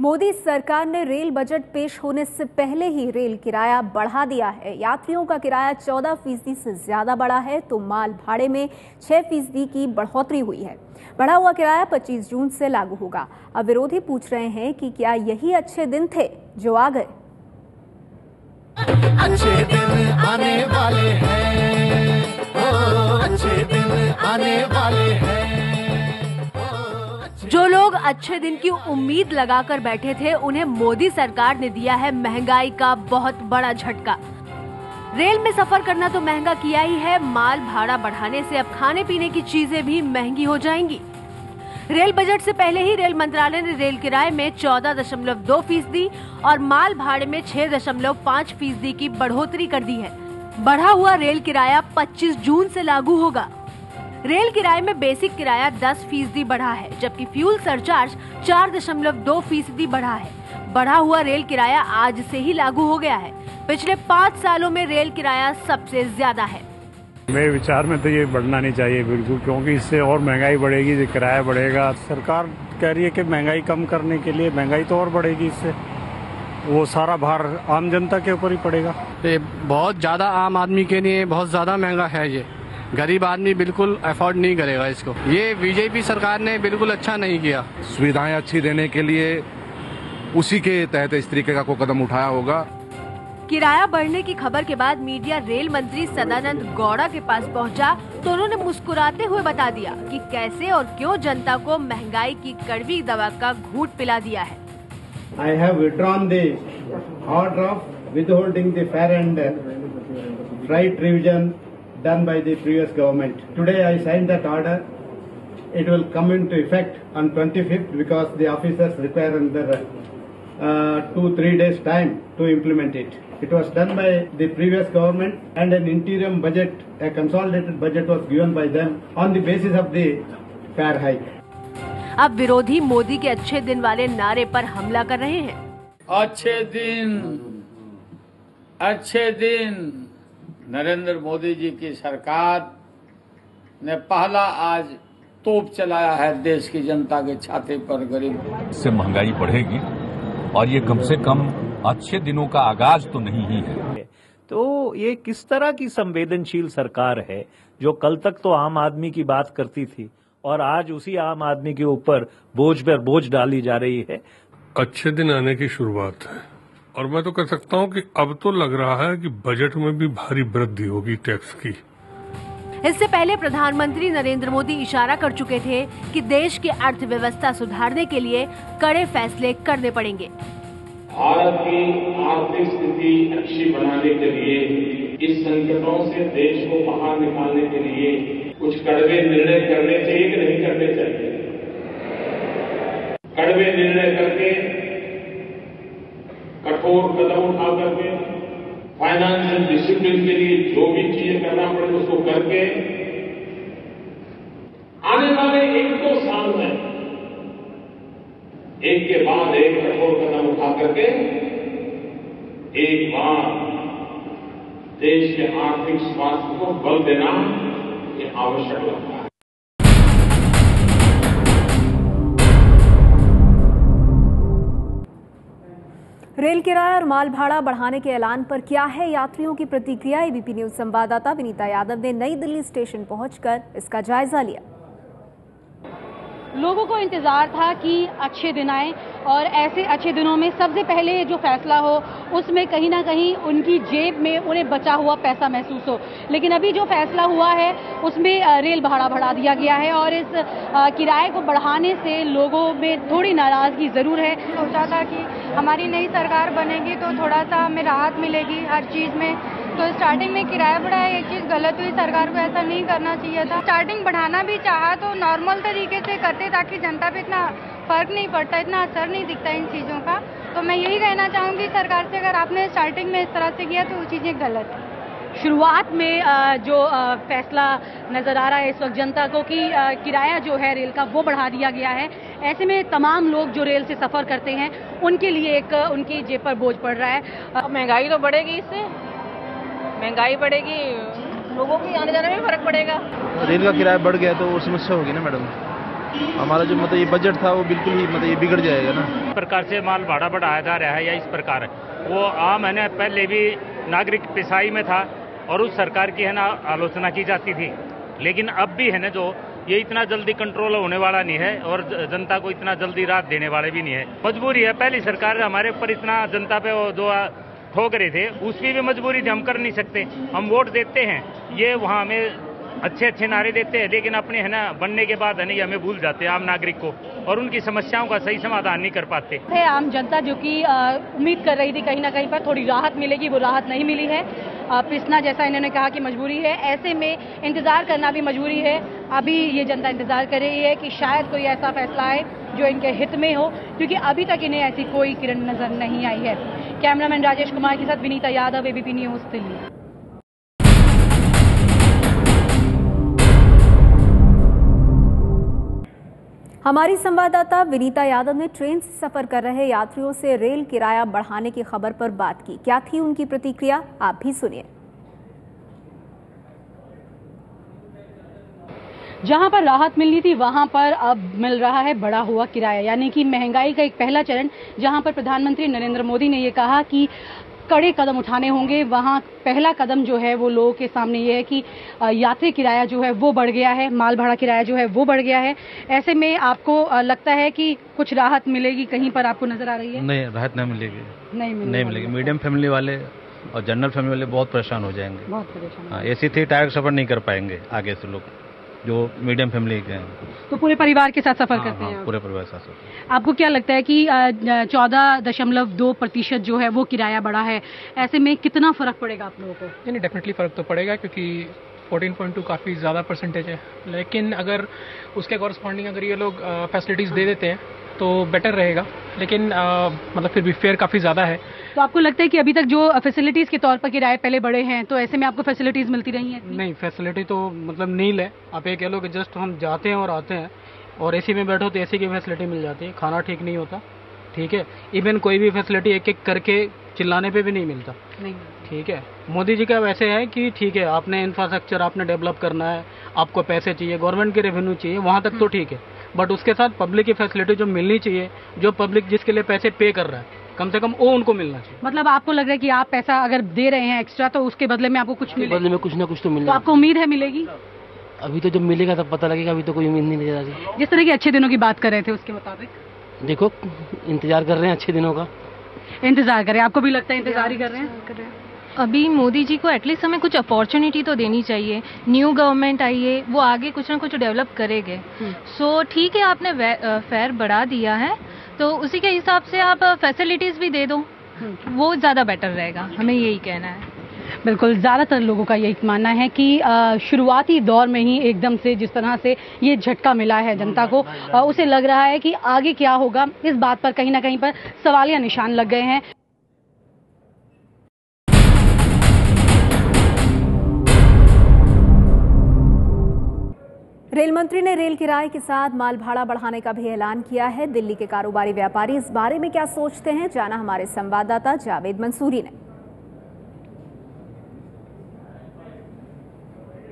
मोदी सरकार ने rail budget पेश होने से पहले ही रेल किराया बढ़ा दिया है। यात्रियों का किराया 14% से ज्यादा बढ़ा है तो माल भाड़े में 6% की बढ़ोतरी हुई है। बढ़ा हुआ किराया 25 जून से लागू होगा। अब विरोधी पूछ रहे हैं कि क्या यही अच्छे दिन थे जो आ गए। अच्छे दिन आने वाले हैं, अच्छे दिन आने वाले हैं। जो लोग अच्छे दिन की उम्मीद लगाकर बैठे थे, उन्हें मोदी सरकार ने दिया है महंगाई का बहुत बड़ा झटका। रेल में सफर करना तो महंगा किया ही है, माल भाड़ा बढ़ाने से अब खाने पीने की चीजें भी महंगी हो जाएंगी। रेल बजट से पहले ही रेल मंत्रालय ने रेल किराए में 14.2% और माल भाड़े में 6.5% की बढ़ोतरी कर दी है। बढ़ा हुआ रेल किराया 25 जून से लागू होगा। रेल किराए में बेसिक किराया 10% बढ़ा है, जबकि फ्यूल सरचार्ज 4.2% बढ़ा है। बढ़ा हुआ रेल किराया आज से ही लागू हो गया है। पिछले 5 सालों में रेल किराया सबसे ज्यादा है। मेरे विचार में तो ये बढ़ना नहीं चाहिए बिल्कुल, क्योंकि इससे और महंगाई बढ़ेगी, किराया बढ़ेगा। सरकार कह रही है कि महंगाई कम करने के लिए, महंगाई तो और बढ़ेगी, इससे वो सारा भार आम जनता के ऊपर ही पड़ेगा। ये बहुत ज्यादा आम आदमी के लिए बहुत ज्यादा महंगा है। ये गरीब आदमी बिल्कुल अफोर्ड नहीं करेगा इसको। ये बीजेपी सरकार ने बिल्कुल अच्छा नहीं किया। सुविधाएं अच्छी देने के लिए उसी के तहत इस तरीके का कोई कदम उठाया होगा। किराया बढ़ने की खबर के बाद मीडिया रेल मंत्री सदानंद गौड़ा के पास पहुंचा तो उन्होंने मुस्कुराते हुए बता दिया कि कैसे और क्यों जनता को महंगाई की कड़वी दवा का घूंट पिला दिया है। I have withdrawn the order of withholding the fare and freight revision done by the previous government. Today I signed that order. It will come into effect on 25th because the officers require another 2-3 days time to implement it. It was done by the previous government and an interim budget, a consolidated budget was given by them on the basis of the fare hike. अब विरोधी मोदी के अच्छे दिन वाले नारे पर हमला कर रहे हैं। अच्छे दिन नरेंद्र मोदी जी की सरकार ने पहला आज तोप चलाया है देश की जनता के छाते पर। गरीब से महंगाई बढ़ेगी और ये कम से कम अच्छे दिनों का आगाज तो नहीं ही है। तो ये किस तरह की संवेदनशील सरकार है जो कल तक तो आम आदमी की बात करती थी और आज उसी आम आदमी के ऊपर बोझ पर बोझ डाली जा रही है। अच्छे दिन आने की शुरुआत है और मैं तो कह सकता हूं कि अब तो लग रहा है कि बजट में भी भारी वृद्धि होगी टैक्स की। इससे पहले प्रधानमंत्री नरेंद्र मोदी इशारा कर चुके थे कि देश की अर्थव्यवस्था सुधारने के लिए कड़े फैसले करने पड़ेंगे। भारत की आर्थिक स्थिति अच्छी बनाने के लिए, इस संकटों से देश को बाहर निकालने के लिए कुछ कड़वे निर्णय करने चाहिए कि नहीं करने चाहिए। कड़वे निर्णय करके, कठोर कदम उठा करके, फाइनेंशियल डिसिप्लिन के लिए जो भी चीजें करना पड़े उसको करके आने वाले 1-2 साल में एक के बाद एक कठोर कदम उठा करके एक बार देश के आर्थिक स्वास्थ्य को बल देना ये आवश्यक लगता है। रेल किराया और माल भाड़ा बढ़ाने के ऐलान पर क्या है यात्रियों की प्रतिक्रिया। एबीपी न्यूज संवाददाता विनीता यादव ने नई दिल्ली स्टेशन पहुंचकर इसका जायजा लिया। लोगों को इंतजार था कि अच्छे दिन आए और ऐसे अच्छे दिनों में सबसे पहले जो फैसला हो उसमें कहीं ना कहीं उनकी जेब में उन्हें बचा हुआ पैसा महसूस हो। लेकिन अभी जो फैसला हुआ है उसमें रेल भाड़ा बढ़ा दिया गया है और इस किराए को बढ़ाने से लोगों में थोड़ी नाराजगी जरूर है। सोचा था कि हमारी नई सरकार बनेगी तो थोड़ा सा हमें राहत मिलेगी हर चीज में, तो स्टार्टिंग में किराया बढ़ाया, एक चीज गलत हुई। सरकार को ऐसा नहीं करना चाहिए था। स्टार्टिंग बढ़ाना भी चाहा तो नॉर्मल तरीके से करते ताकि जनता पे इतना फर्क नहीं पड़ता, इतना असर नहीं दिखता इन चीजों का। तो मैं यही कहना चाहूंगी सरकार से, अगर आपने स्टार्टिंग में इस तरह से किया तो वो चीजें गलत है। शुरुआत में जो फैसला नजर आ रहा है इस वक्त जनता को कि किराया जो है रेल का वो बढ़ा दिया गया है। ऐसे में तमाम लोग जो रेल से सफर करते हैं उनके लिए एक उनकी जेब पर बोझ पड़ रहा है। महंगाई तो बढ़ेगी, इससे महंगाई बढ़ेगी, लोगों की आने जाने में फर्क पड़ेगा। रेल का किराया बढ़ गया तो वो समस्या होगी ना मैडम। हमारा जो मतलब ये बजट था वो बिल्कुल ही मतलब ये बिगड़ जाएगा ना। इस प्रकार से माल भाड़ा बढ़ाया जा रहा है या इस प्रकार वो आम है ना, पहले भी नागरिक पिसाई में था और उस सरकार की है ना आलोचना की जाती थी, लेकिन अब भी है ना जो ये इतना जल्दी कंट्रोल होने वाला नहीं है और जनता को इतना जल्दी राहत देने वाले भी नहीं है। मजबूरी है, पहली सरकार हमारे ऊपर इतना जनता पे वो जो ठोक रहे थे उसकी भी मजबूरी थी, हम कर नहीं सकते। हम वोट देते हैं, ये वहाँ हमें अच्छे अच्छे नारे देते हैं, लेकिन अपने है ना बनने के बाद है ना ये हमें भूल जाते हैं आम नागरिक को और उनकी समस्याओं का सही समाधान नहीं कर पाते। है आम जनता जो कि उम्मीद कर रही थी कहीं ना कहीं पर थोड़ी राहत मिलेगी, वो राहत नहीं मिली है। पिसना जैसा इन्होंने कहा कि मजबूरी है, ऐसे में इंतजार करना भी मजबूरी है। अभी ये जनता इंतजार कर रही है कि शायद कोई ऐसा फैसला आए जो इनके हित में हो, क्योंकि अभी तक इन्हें ऐसी कोई किरण नजर नहीं आई है। कैमरामैन राजेश कुमार के साथ विनीता यादव, एबीपी न्यूज, दिल्ली। हमारी संवाददाता विनीता यादव ने ट्रेन से सफर कर रहे यात्रियों से रेल किराया बढ़ाने की खबर पर बात की। क्या थी उनकी प्रतिक्रिया, आप भी सुनिए। जहां पर राहत मिलनी थी वहां पर अब मिल रहा है बढ़ा हुआ किराया, यानी कि महंगाई का एक पहला चरण जहां पर प्रधानमंत्री नरेंद्र मोदी ने ये कहा कि कड़े कदम उठाने होंगे, वहां पहला कदम जो है वो लोगों के सामने ये है कि यात्री किराया जो है वो बढ़ गया है, माल भाड़ा किराया जो है वो बढ़ गया है। ऐसे में आपको लगता है कि कुछ राहत मिलेगी, कहीं पर आपको नजर आ रही है? नहीं, राहत नहीं मिलेगी। मीडियम फैमिली वाले और जनरल फैमिली वाले बहुत परेशान हो जाएंगे, बहुत परेशान। हाँ, एसी थी टायर सफर नहीं कर पाएंगे आगे से लोग जो मीडियम फैमिली के हैं। तो पूरे परिवार के साथ सफर करते हैं? पूरे परिवार के साथ सफर। आपको क्या लगता है कि 14.2% जो है वो किराया बढ़ा है, ऐसे में कितना फर्क पड़ेगा आप लोगों को? नहीं, डेफिनेटली फर्क तो पड़ेगा, क्योंकि 14.2 काफ़ी ज़्यादा परसेंटेज है। लेकिन अगर उसके कॉरस्पॉन्डिंग अगर ये लोग फैसिलिटीज़ दे देते हैं तो बेटर रहेगा, लेकिन मतलब फिर भी फेयर काफ़ी ज़्यादा है। तो आपको लगता है कि अभी तक जो फैसिलिटीज के तौर पर किराए पहले बढ़े हैं, तो ऐसे में आपको फैसिलिटीज मिलती रही हैं? नहीं, फैसिलिटी तो मतलब नील है। आप ये कह लो कि जस्ट हम जाते हैं और आते हैं, और एसी में बैठो तो एसी की फैसिलिटी मिल जाती है, खाना ठीक नहीं होता, ठीक है, इवन कोई भी फैसिलिटी एक एक करके चिल्लाने पे भी नहीं मिलता, नहीं, ठीक है। मोदी जी का वैसे है कि ठीक है, आपने इंफ्रास्ट्रक्चर आपने डेवलप करना है, आपको पैसे चाहिए, गवर्नमेंट के रेवेन्यू चाहिए, वहाँ तक तो ठीक है, बट उसके साथ पब्लिक की फैसिलिटी जो मिलनी चाहिए, जो पब्लिक जिसके लिए पैसे पे कर रहा है, कम से कम वो उनको मिलना चाहिए। मतलब आपको लग रहा है कि आप पैसा अगर दे रहे हैं एक्स्ट्रा तो उसके बदले में आपको कुछ मिलेगा? बदले में कुछ ना कुछ तो मिलेगा। तो आपको उम्मीद है मिलेगी? अभी तो जब मिलेगा तब पता लगेगा, अभी तो कोई उम्मीद नहीं दे रहा। जिस तरह के अच्छे दिनों की बात कर रहे थे उसके मुताबिक देखो, इंतजार कर रहे हैं अच्छे दिनों का। इंतजार कर रहे हैं, आपको भी लगता है इंतजार ही कर रहे हैं? अभी मोदी जी को एटलीस्ट हमें कुछ अपॉर्चुनिटी तो देनी चाहिए। न्यू गवर्नमेंट आई है, वो आगे कुछ ना कुछ डेवलप करेंगे। सो ठीक है, आपने फेयर बढ़ा दिया है तो उसी के हिसाब से आप फैसिलिटीज भी दे दो, वो ज्यादा बेटर रहेगा, हमें यही कहना है। बिल्कुल, ज़्यादातर लोगों का यही मानना है कि शुरुआती दौर में ही एकदम से जिस तरह से ये झटका मिला है जनता को, उसे लग रहा है कि आगे क्या होगा, इस बात पर कहीं ना कहीं पर सवालिया निशान लग गए हैं। रेल मंत्री ने रेल किराए के साथ माल भाड़ा बढ़ाने का भी ऐलान किया है। दिल्ली के कारोबारी व्यापारी इस बारे में क्या सोचते हैं, जाना हमारे संवाददाता जावेद मंसूरी ने।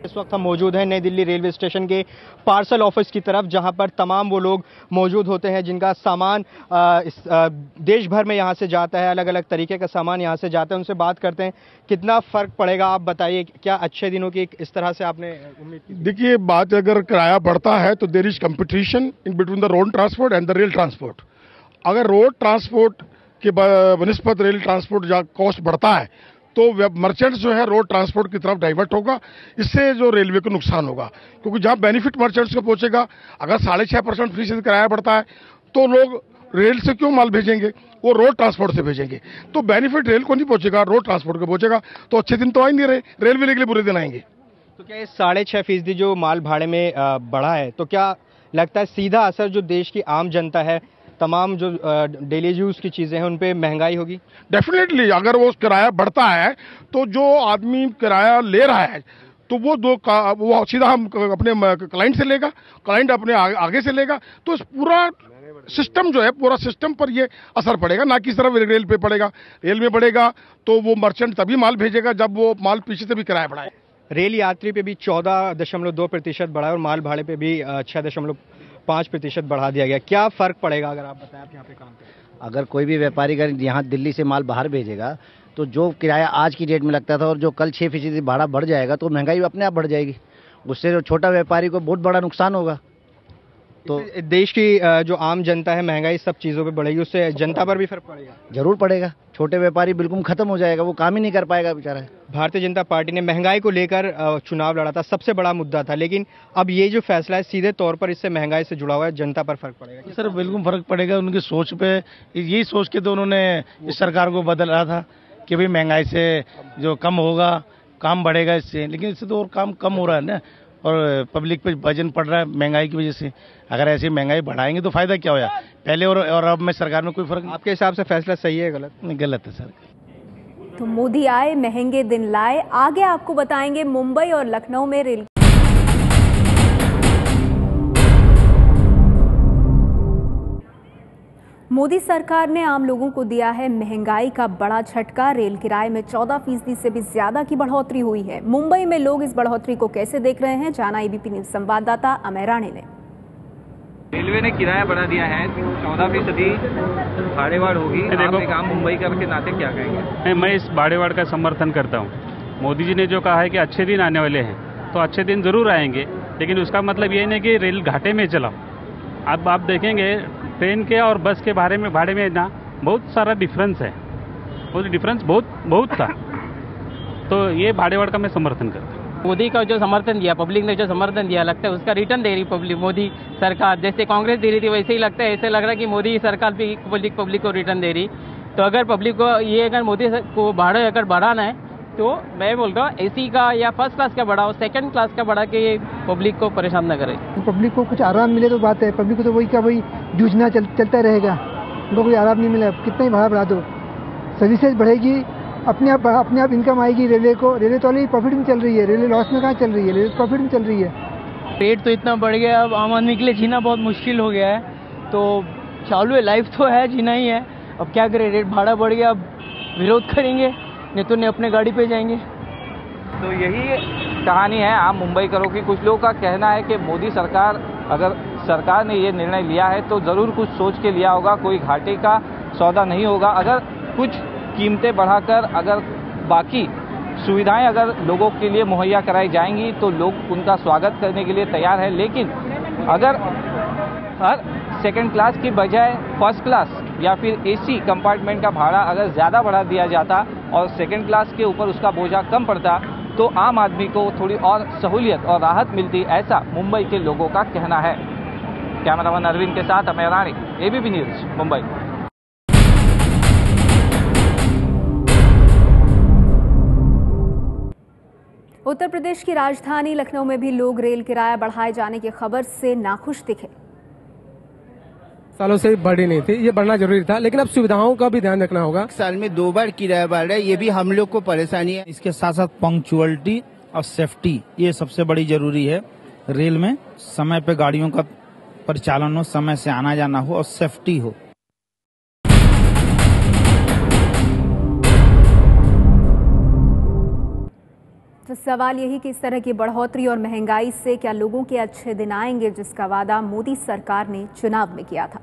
इस वक्त हम मौजूद हैं नई दिल्ली रेलवे स्टेशन के पार्सल ऑफिस की तरफ, जहां पर तमाम वो लोग मौजूद होते हैं जिनका सामान देश भर में यहां से जाता है, अलग अलग तरीके का सामान यहां से जाता है। उनसे बात करते हैं, कितना फर्क पड़ेगा आप बताइए, क्या अच्छे दिनों की इस तरह से आपने उम्मीद की? देखिए, बात अगर किराया बढ़ता है तो there is competition in between the road transport and the rail transport. अगर रोड ट्रांसपोर्ट के बनिस्बत रेल ट्रांसपोर्ट कॉस्ट बढ़ता है तो मर्चेंट्स जो है रोड ट्रांसपोर्ट की तरफ डाइवर्ट होगा, इससे जो रेलवे को नुकसान होगा, क्योंकि जहां बेनिफिट मर्चेंट्स को पहुंचेगा, अगर 6.5% फीसद किराया बढ़ता है तो लोग रेल से क्यों माल भेजेंगे, वो रोड ट्रांसपोर्ट से भेजेंगे। तो बेनिफिट रेल को नहीं पहुंचेगा, रोड ट्रांसपोर्ट को पहुंचेगा, तो अच्छे दिन तो आ ही नहीं रहे, रेलवे के लिए बुरे दिन आएंगे। तो क्या ये 6.5% जो माल भाड़े में बढ़ा है, तो क्या लगता है सीधा असर जो देश की आम जनता है, तमाम जो डेली यूज की चीजें हैं, उन पे महंगाई होगी? डेफिनेटली, अगर वो किराया बढ़ता है तो जो आदमी किराया ले रहा है तो वो सीधा हम अपने क्लाइंट से लेगा, क्लाइंट अपने आगे से लेगा, तो इस पूरा सिस्टम जो है, पूरा सिस्टम पर ये असर पड़ेगा, ना कि सिर्फ रेल पे पड़ेगा। रेल में बढ़ेगा तो वो मर्चेंट तभी माल भेजेगा जब वो माल पीछे से भी किराया बढ़ाए। रेल यात्री पे भी 14.2% बढ़ा है और माल भाड़े पे भी 5% बढ़ा दिया गया। क्या फर्क पड़ेगा अगर आप बताएं, आप यहाँ पे काम करें? अगर कोई भी व्यापारी अगर यहाँ दिल्ली से माल बाहर भेजेगा तो जो किराया आज की डेट में लगता था और जो कल 6% भाड़ा बढ़ जाएगा तो महंगाई अपने आप बढ़ जाएगी। उससे जो छोटा व्यापारी को बहुत बड़ा नुकसान होगा। तो देश की जो आम जनता है, महंगाई सब चीज़ों पे बढ़ेगी, उससे जनता पर भी फर्क पड़ेगा। जरूर पड़ेगा। छोटे व्यापारी बिल्कुल खत्म हो जाएगा, वो काम ही नहीं कर पाएगा बेचारा। भारतीय जनता पार्टी ने महंगाई को लेकर चुनाव लड़ा था, सबसे बड़ा मुद्दा था, लेकिन अब ये जो फैसला है सीधे तौर पर इससे महंगाई से जुड़ा हुआ है, जनता पर फर्क पड़ेगा। सर बिल्कुल फर्क पड़ेगा उनकी सोच पे। यही सोच के तो उन्होंने इस सरकार को बदला था कि भाई महंगाई से जो कम होगा, काम बढ़ेगा इससे, लेकिन इससे तो और काम कम हो रहा है ना, और पब्लिक पे वजन पड़ रहा है महंगाई की वजह से। अगर ऐसी महंगाई बढ़ाएंगे तो फायदा क्या होया? पहले और अब में सरकार में कोई फर्क नहीं। आपके हिसाब से फैसला सही है गलत? गलत है सर। तो मोदी आए, महंगे दिन लाए। आगे आपको बताएंगे मुंबई और लखनऊ में रेल मोदी सरकार ने आम लोगों को दिया है महंगाई का बड़ा झटका। रेल किराए में 14% से भी ज्यादा की बढ़ोतरी हुई है। मुंबई में लोग इस बढ़ोतरी को कैसे देख रहे हैं, जाना एबीपी न्यूज संवाददाता अमेय राणे ने। रेलवे ने किराया बढ़ा दिया है, 14% भाड़ेवाड़ होगी। आप मुंबई का के नाते क्या कहेंगे? मैं इस भाड़ेवाड़ का समर्थन करता हूँ। मोदी जी ने जो कहा है कि अच्छे दिन आने वाले हैं, तो अच्छे दिन जरूर आएंगे, लेकिन उसका मतलब ये नहीं कि रेल घाटे में चलाओ। अब आप देखेंगे ट्रेन के और बस के भाड़े में ना बहुत सारा डिफरेंस है, वो डिफरेंस बहुत था। तो ये भाड़ेवाड़ का मैं समर्थन करता हूँ। मोदी का जो समर्थन दिया, पब्लिक ने जो समर्थन दिया, लगता है उसका रिटर्न दे रही पब्लिक। मोदी सरकार जैसे कांग्रेस दे रही थी वैसे ही लगता है, ऐसे लग रहा है कि मोदी सरकार भी पब्लिक को रिटर्न दे रही। तो अगर पब्लिक को ये अगर मोदी को भाड़े अगर बढ़ाना है तो मैं बोल रहा हूँ एसी का या फर्स्ट क्लास का बढ़ाओ, सेकंड क्लास का बढ़ा के पब्लिक को परेशान न करे। पब्लिक को कुछ आराम मिले तो बात है, पब्लिक को तो वही का वही जूझना चलता रहेगा। उनको कोई आराम नहीं मिला, कितना ही भाड़ा बढ़ा दो, सर्विसेज बढ़ेगी, अपने आप इनकम आएगी रेलवे को। रेलवे तो प्रॉफिट में चल रही है, रेलवे लॉस में कहाँ चल रही है, रेलवे प्रॉफिट में चल रही है। रेट तो इतना बढ़ गया, अब आम आदमी के लिए जीना बहुत मुश्किल हो गया है। तो चालू है, लाइफ तो है, जीना ही है। अब क्या करें, रेट भाड़ा बढ़ गया, अब विरोध करेंगे, नहीं तो अपने गाड़ी पे जाएंगे। तो यही कहानी है आम मुंबईकरों की। कुछ लोगों का कहना है कि मोदी सरकार, अगर सरकार ने ये निर्णय लिया है तो जरूर कुछ सोच के लिया होगा, कोई घाटे का सौदा नहीं होगा। अगर कुछ कीमतें बढ़ाकर अगर बाकी सुविधाएं अगर लोगों के लिए मुहैया कराई जाएंगी तो लोग उनका स्वागत करने के लिए तैयार है। लेकिन अगर हर सेकंड क्लास की बजाय फर्स्ट क्लास या फिर एसी कंपार्टमेंट का भाड़ा अगर ज़्यादा बढ़ा दिया जाता और सेकंड क्लास के ऊपर उसका बोझा कम पड़ता तो आम आदमी को थोड़ी और सहूलियत और राहत मिलती, ऐसा मुंबई के लोगों का कहना है। कैमरामैन अरविंद के साथ अमेय राणे, एबीपी न्यूज, मुंबई। उत्तर प्रदेश की राजधानी लखनऊ में भी लोग रेल किराया बढ़ाए जाने की खबर से नाखुश दिखे। सालों से बढ़ी नहीं थी, ये बढ़ना जरूरी था, लेकिन अब सुविधाओं का भी ध्यान रखना होगा। साल में 2 बार किराया बढ़ रहा है, ये भी हम लोग को परेशानी है। इसके साथ साथ पंक्चुअलिटी और सेफ्टी, ये सबसे बड़ी जरूरी है। रेल में समय पे गाड़ियों का परिचालन हो, समय से आना जाना हो और सेफ्टी हो। तो सवाल यही कि इस तरह की बढ़ोतरी और महंगाई से क्या लोगों के अच्छे दिन आएंगे, जिसका वादा मोदी सरकार ने चुनाव में किया था।